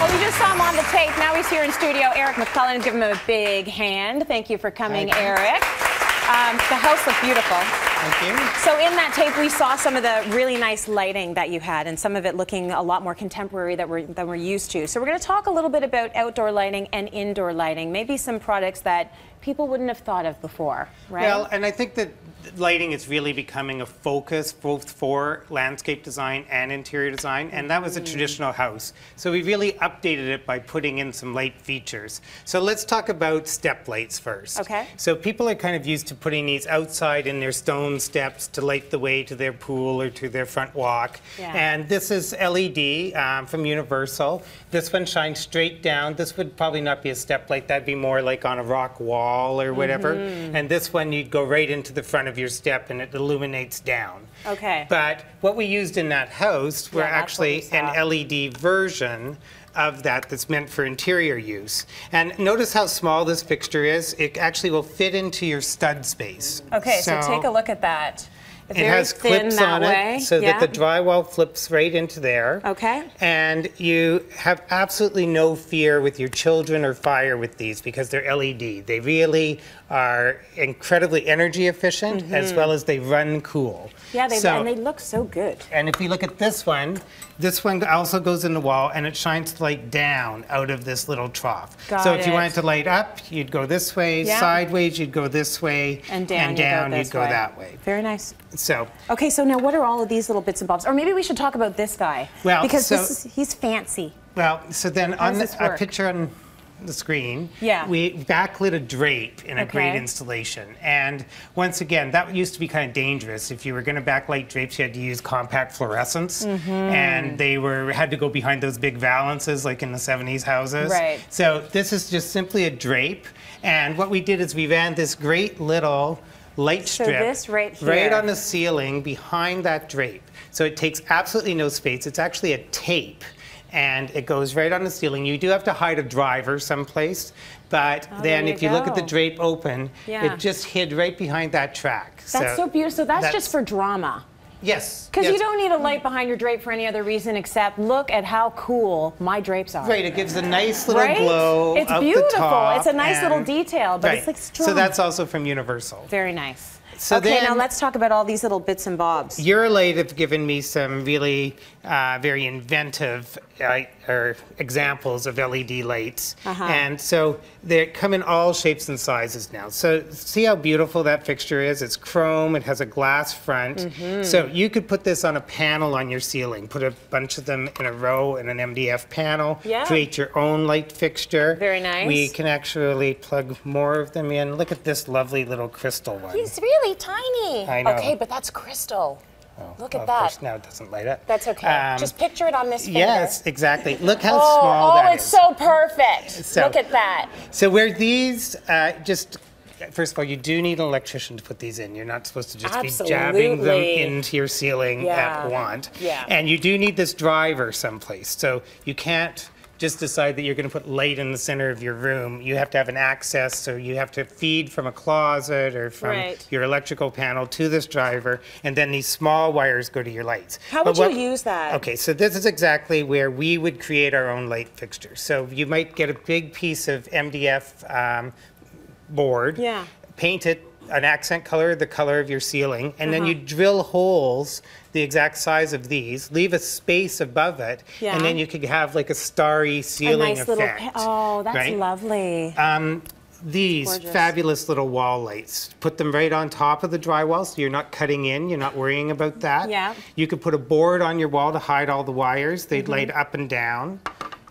Well, we just saw him on the tape. Now he's here in studio. Eric McClelland, give him a big hand. Thank you for coming, Eric. The house looked beautiful. Thank you. So in that tape, we saw some of the really nice lighting that you had, and some of it looking a lot more contemporary than we're used to. So we're going to talk a little bit about outdoor lighting and indoor lighting, maybe some products that people wouldn't have thought of before, right? Well, and I think that lighting is really becoming a focus both for landscape design and interior design, and that was a traditional house. So we really updated it by putting in some light features. So let's talk about step lights first. Okay. So people are kind of used to putting these outside in their stone steps to light the way to their pool or to their front walk. Yeah. And this is LED from Universal. This one shines straight down. This would probably not be a step light. That'd be more like on a rock wall or whatever. And this one, you'd go right into the front of your step and it illuminates down. Okay. But what we used in that house were actually an saw. LED version of that that's meant for interior use. And notice how small this fixture is. It actually will fit into your stud space. Okay, so take a look at that. It has clips on it so that the drywall flips right into there. Okay. And you have absolutely no fear with your children or fire with these because they're LED. They really are incredibly energy efficient as well as they run cool. Yeah, and they look so good. And if you look at this one also goes in the wall and it shines light down out of this little trough. So if you wanted to light up, you'd go this way, sideways, you'd go this way, and down you'd go that way. Very nice. So. Okay, so now what are all of these little bits and bobs? Or maybe we should talk about this guy. Well, because he's fancy. Well, so then on a picture on the screen, we backlit a drape in a great installation. And once again, that used to be kind of dangerous. If you were going to backlight drapes, you had to use compact fluorescence, and they had to go behind those big valances like in the 70s houses. Right. So this is just simply a drape. And what we did is we ran this great little light strip this right here, right on the ceiling behind that drape. So it takes absolutely no space. It's actually a tape. And it goes right on the ceiling. You do have to hide a driver someplace, but then if you look at the drape open, it just hid right behind that track. That's so beautiful. So that's just for drama. Yes. Because you don't need a light behind your drape for any other reason except look at how cool my drapes are. Right, it gives a nice little glow It's up beautiful. the top. It's a nice little detail, but it's like strong. So that's also from Universal. Very nice. So okay, now let's talk about all these little bits and bobs. Eurolight have given me some really very inventive examples of LED lights. And so they come in all shapes and sizes now. So see how beautiful that fixture is? It's chrome, it has a glass front. So you could put this on a panel on your ceiling, put a bunch of them in a row in an MDF panel, create your own light fixture. Very nice. We can actually plug more of them in. Look at this lovely little crystal one. He's really tiny. I know. Okay, but that's crystal. Oh, look at of that. Course now it doesn't light up. That's okay. Just picture it on this finger. Yes, exactly. Look how small that is. Oh, it's so perfect. So, look at that. So where these first of all, you do need an electrician to put these in. You're not supposed to just be jabbing them into your ceiling at want. And you do need this driver someplace. So you can't just decide that you're going to put light in the center of your room. You have to have an access, so you have to feed from a closet or from your electrical panel to this driver, and then these small wires go to your lights. How would you use that? Okay, so this is exactly where we would create our own light fixture. So you might get a big piece of MDF board, paint it an accent color, the color of your ceiling, and then you drill holes the exact size of these, leave a space above it, and then you could have like a starry ceiling effect. Oh, that's lovely. These fabulous little wall lights, put them right on top of the drywall so you're not cutting in, you're not worrying about that. Yeah. You could put a board on your wall to hide all the wires. They'd light up and down.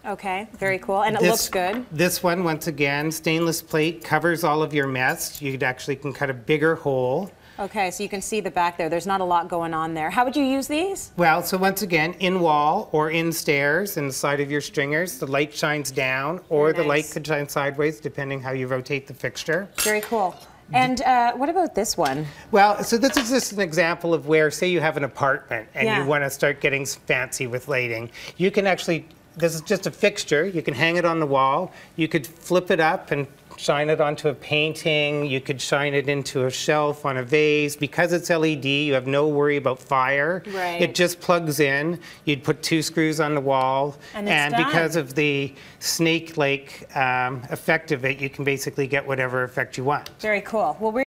Okay, very cool, and it looks good. This one, once again, stainless plate, covers all of your mess. You actually can cut a bigger hole. Okay, so you can see the back there. There's not a lot going on there. How would you use these? Well, so once again, in wall or in stairs, in the side of your stringers, the light shines down, or the light could shine sideways, depending how you rotate the fixture. Very cool. And what about this one? Well, so this is just an example of where, say you have an apartment and you want to start getting fancy with lighting. You can actually, this is just a fixture. You can hang it on the wall. You could flip it up and shine it onto a painting. You could shine it into a shelf on a vase. Because it's LED, you have no worry about fire. Right. It just plugs in. You'd put 2 screws on the wall. And because of the snake-like effect of it, you can basically get whatever effect you want. Very cool. Well,